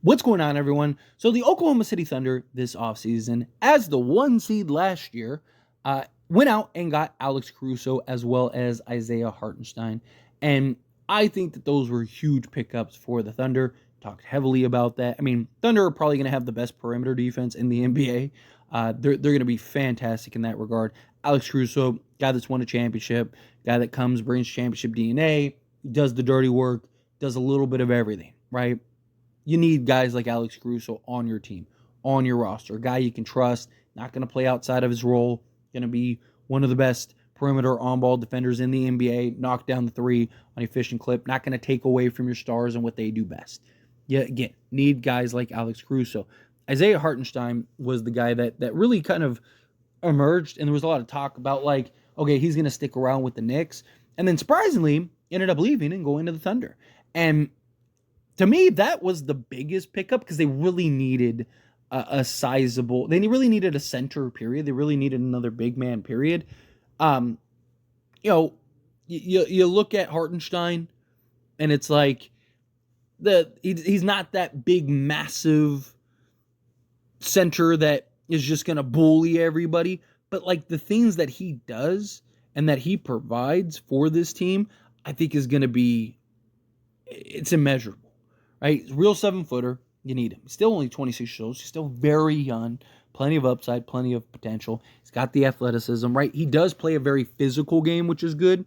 What's going on, everyone? So the Oklahoma City Thunder this offseason, as the 1 seed last year, went out and got Alex Caruso as well as Isaiah Hartenstein. And I think that those were huge pickups for the Thunder. Talked heavily about that. I mean, Thunder are probably going to have the best perimeter defense in the NBA. They're going to be fantastic in that regard. Alex Caruso, guy that's won a championship, guy that brings championship DNA, does the dirty work, does a little bit of everything, right? You need guys like Alex Caruso on your team, on your roster. A guy you can trust, not going to play outside of his role, going to be one of the best perimeter on-ball defenders in the NBA, knock down the three on a efficient clip, not going to take away from your stars and what they do best. Yeah, again, need guys like Alex Caruso. Isaiah Hartenstein was the guy that really kind of emerged, and there was a lot of talk about, like, okay, he's going to stick around with the Knicks, and then surprisingly ended up leaving and going to the Thunder. And to me, that was the biggest pickup because they really needed a sizable. They really needed a center. Period. They really needed another big man. Period. Um, you know, you look at Hartenstein, and it's like he's not that big, massive center that is just gonna bully everybody. But like the things that he does and that he provides for this team, I think is gonna be it's immeasurable. Right? Real 7-footer. You need him. He's still only 26 years old. He's still very young. Plenty of upside, plenty of potential. He's got the athleticism, right? He does play a very physical game, which is good.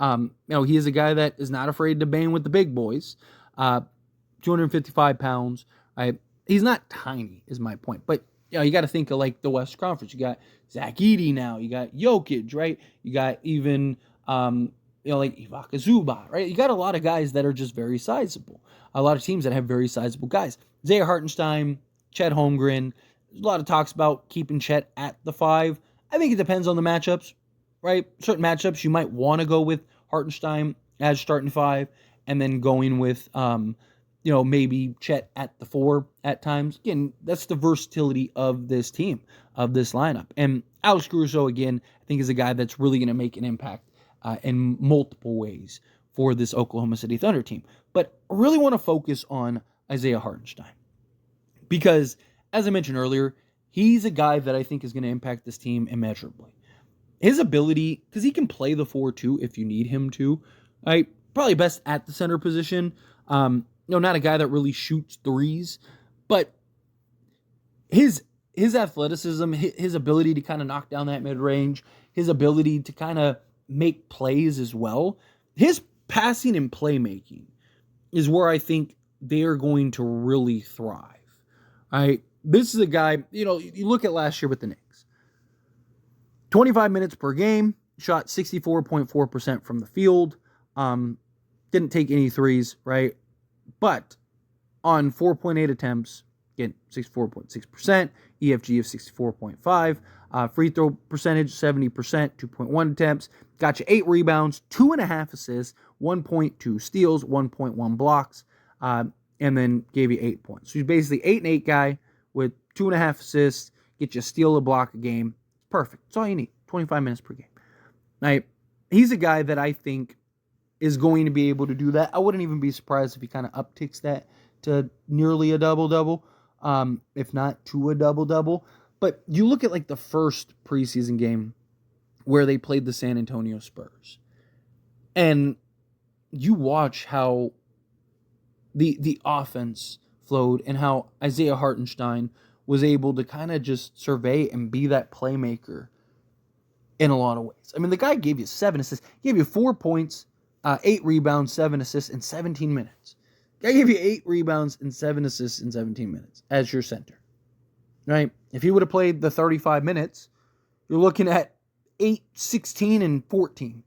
He is a guy that is not afraid to bang with the big boys. 255 pounds. Right? He's not tiny, is my point. But you got to think of like the West Conference. You got Zach Edey now. You got Jokic, right? You got even like Ivaka Zubac, right? You got a lot of guys that are just very sizable. A lot of teams that have very sizable guys. Isaiah Hartenstein, Chet Holmgren. There's a lot of talks about keeping Chet at the 5. I think it depends on the matchups, right? Certain matchups you might want to go with Hartenstein as starting 5, and then going with maybe Chet at the 4 at times. Again, that's the versatility of this team, of this lineup. And Alex Caruso, again, I think is a guy that's really going to make an impact in multiple ways for this Oklahoma City Thunder team. But I really want to focus on Isaiah Hartenstein because, as I mentioned earlier, he's a guy that I think is going to impact this team immeasurably. His ability, because he can play the 4 too if you need him to, right? Probably best at the center position. Not a guy that really shoots threes, but his athleticism, his ability to kind of knock down that mid-range, his ability to kind of make plays as well. His passing and playmaking is where I think they are going to really thrive. All right. This is a guy, you look at last year with the Knicks. 25 minutes per game, shot 64.4% from the field. Didn't take any threes, right? But on 4.8 attempts, again, 64.6%, EFG of 64.5, free throw percentage, 70%, 2.1 attempts, got you 8 rebounds, 2.5 assists, 1.2 steals, 1.1 blocks, and then gave you 8 points. So he's basically 8-8 guy with 2.5 assists, get you a steal, a block a game. Perfect. That's all you need. 25 minutes per game. Now, he's a guy that I think is going to be able to do that. I wouldn't even be surprised if he kind of upticks that to nearly a double-double, if not to a double-double. But you look at like the first preseason game where they played the San Antonio Spurs, and you watch how the offense flowed and how Isaiah Hartenstein was able to kind of just survey and be that playmaker in a lot of ways. I mean, the guy gave you 7 assists, gave you 4 points, 8 rebounds, 7 assists in 17 minutes. Guy gave you 8 rebounds and 7 assists in 17 minutes as your center. Right? If he would have played the 35 minutes, you're looking at 8, 16, and 14.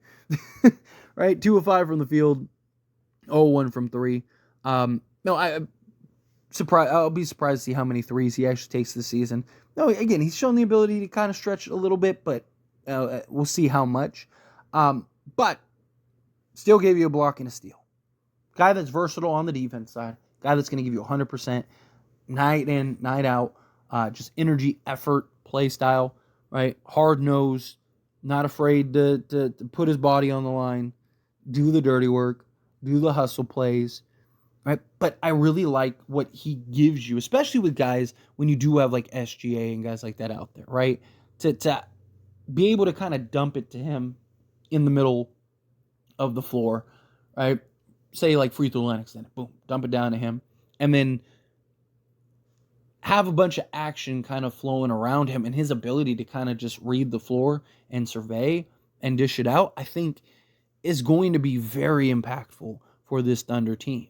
Right? 2 of 5 from the field, 0-1 from 3. I'll be surprised to see how many threes he actually takes this season. No, again, he's shown the ability to kind of stretch a little bit, but we'll see how much. But still gave you a block and a steal. Guy that's versatile on the defense side. Guy that's going to give you 100% night in, night out. Just energy, effort, play style, right? Hard nose, not afraid to put his body on the line, do the dirty work, do the hustle plays. right? But I really like what he gives you, especially with guys when you do have like SGA and guys like that out there, right? To be able to kind of dump it to him in the middle of the floor, right? Say like free throw line extended, boom, dump it down to him, and then have a bunch of action kind of flowing around him, and his ability to kind of just read the floor and survey and dish it out, I think is going to be very impactful for this Thunder team.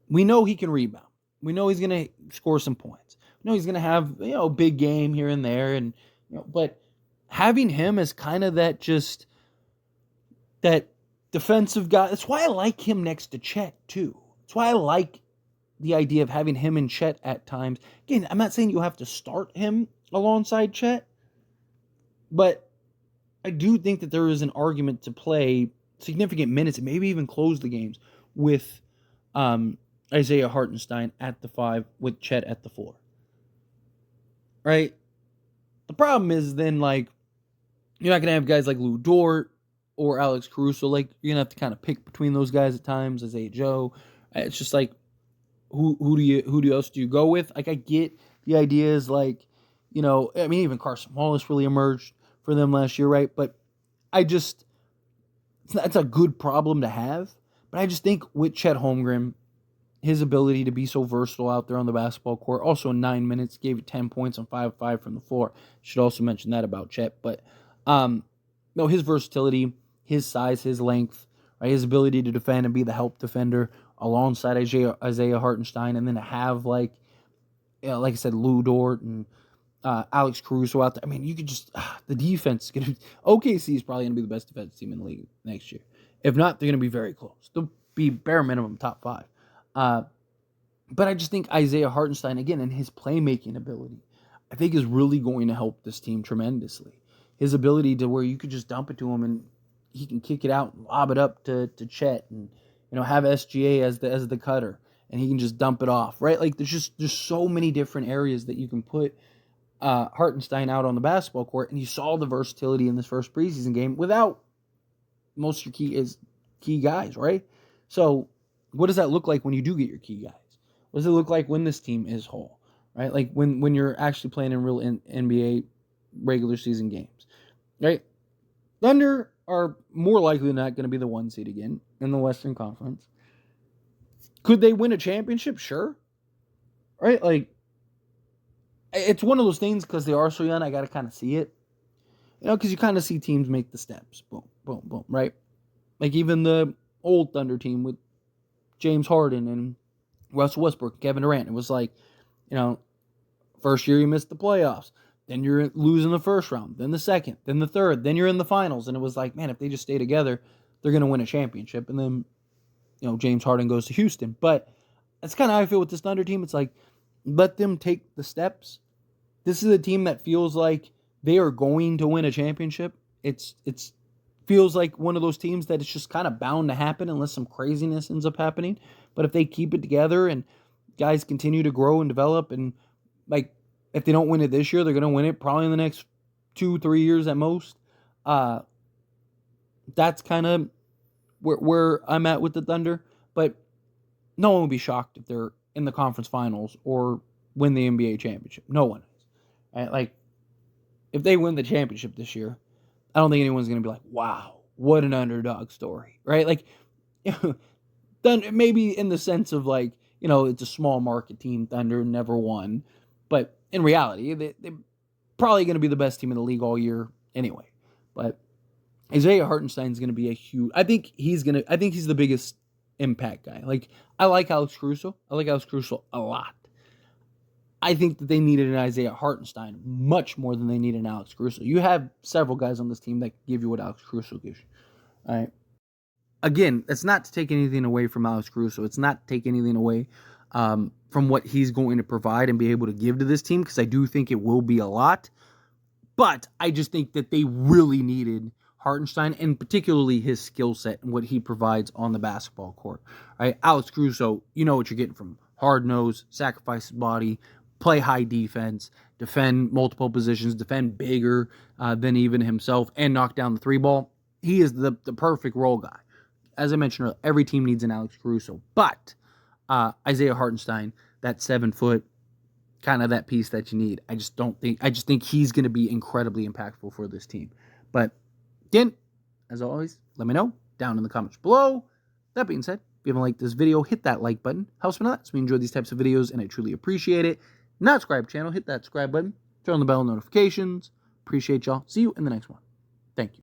We know he can rebound. We know he's going to score some points. We know he's going to have, a big game here and there, and but having him as kind of that defensive guy. That's why I like him next to Chet too. That's why I like the idea of having him and Chet at times. Again, I'm not saying you have to start him alongside Chet, but I do think that there is an argument to play significant minutes and maybe even close the games with Isaiah Hartenstein at the 5 with Chet at the 4. Right? The problem is then, like, you're not going to have guys like Lou Dort or Alex Caruso. Like, you're going to have to kind of pick between those guys at times, Isaiah Joe. It's just like, who else do you go with? Like, I get the idea is like, I mean, even Carson Wallace really emerged for them last year, right? But it's a good problem to have. But I just think with Chet Holmgren, his ability to be so versatile out there on the basketball court, also in 9 minutes, gave it 10 points on 5-5 from the floor. Should also mention that about Chet. But his versatility, his size, his length, right, his ability to defend and be the help defender alongside Isaiah Hartenstein, and then to have like I said, Lou Dort and Alex Caruso out there. I mean, you could just the defense is gonna. OKC is probably gonna be the best defense team in the league next year. If not, they're gonna be very close. They'll be bare minimum top 5. But I just think Isaiah Hartenstein again and his playmaking ability, I think is really going to help this team tremendously. His ability to where you could just dump it to him and he can kick it out and lob it up to Chet and have SGA as the cutter and he can just dump it off, right? Like there's so many different areas that you can put Hartenstein out on the basketball court, and you saw the versatility in this first preseason game without most of your key guys, right? So what does that look like when you do get your key guys? What does it look like when this team is whole, right? Like when you're actually playing in real NBA regular season games, right? Thunder are more likely than not going to be the 1 seed again in the Western Conference. Could they win a championship? Sure. Right? Like, it's one of those things because they are so young, I got to kind of see it. Because you kind of see teams make the steps. Boom, boom, boom, right? Like even the old Thunder team with James Harden and Russell Westbrook, Kevin Durant. It was like, first year you missed the playoffs. Then you're losing the first round, then the second, then the third, then you're in the finals. And it was like, man, if they just stay together, they're going to win a championship. And then, James Harden goes to Houston. But that's kind of how I feel with this Thunder team. It's like, let them take the steps. This is a team that feels like they are going to win a championship. It's feels like one of those teams that it's just kind of bound to happen unless some craziness ends up happening. But if they keep it together and guys continue to grow and develop and like, if they don't win it this year, they're going to win it probably in the next 2-3 years at most. That's kind of where I'm at with the Thunder. But no one would be shocked if they're in the conference finals or win the NBA championship. No one is. Right? Like, if they win the championship this year, I don't think anyone's going to be like, wow, what an underdog story. Right? Like, Thunder, maybe in the sense of like, it's a small market team. Thunder never won. But in reality, they're probably going to be the best team in the league all year anyway. But Isaiah Hartenstein is going to be a huge. I think he's the biggest impact guy. Like, I like Alex Caruso. I like Alex Caruso a lot. I think that they needed an Isaiah Hartenstein much more than they need an Alex Caruso. You have several guys on this team that give you what Alex Caruso gives you. All right. Again, it's not to take anything away from Alex Caruso. It's not to take anything away from what he's going to provide and be able to give to this team, because I do think it will be a lot. But I just think that they really needed Hartenstein, and particularly his skill set and what he provides on the basketball court. Right? Alex Caruso, you know what you're getting from hard nose, sacrifice his body, play high defense, defend multiple positions, defend bigger than even himself, and knock down the 3 ball. He is the perfect role guy. As I mentioned earlier, every team needs an Alex Caruso. But Isaiah Hartenstein, that 7 foot, kind of that piece that you need. I just think he's going to be incredibly impactful for this team. But again, as always, let me know down in the comments below. That being said, if you haven't liked this video, hit that like button. Helps me a lot. So we enjoy these types of videos, and I truly appreciate it. Not subscribe channel, hit that subscribe button. Turn on the bell notifications. Appreciate y'all. See you in the next one. Thank you.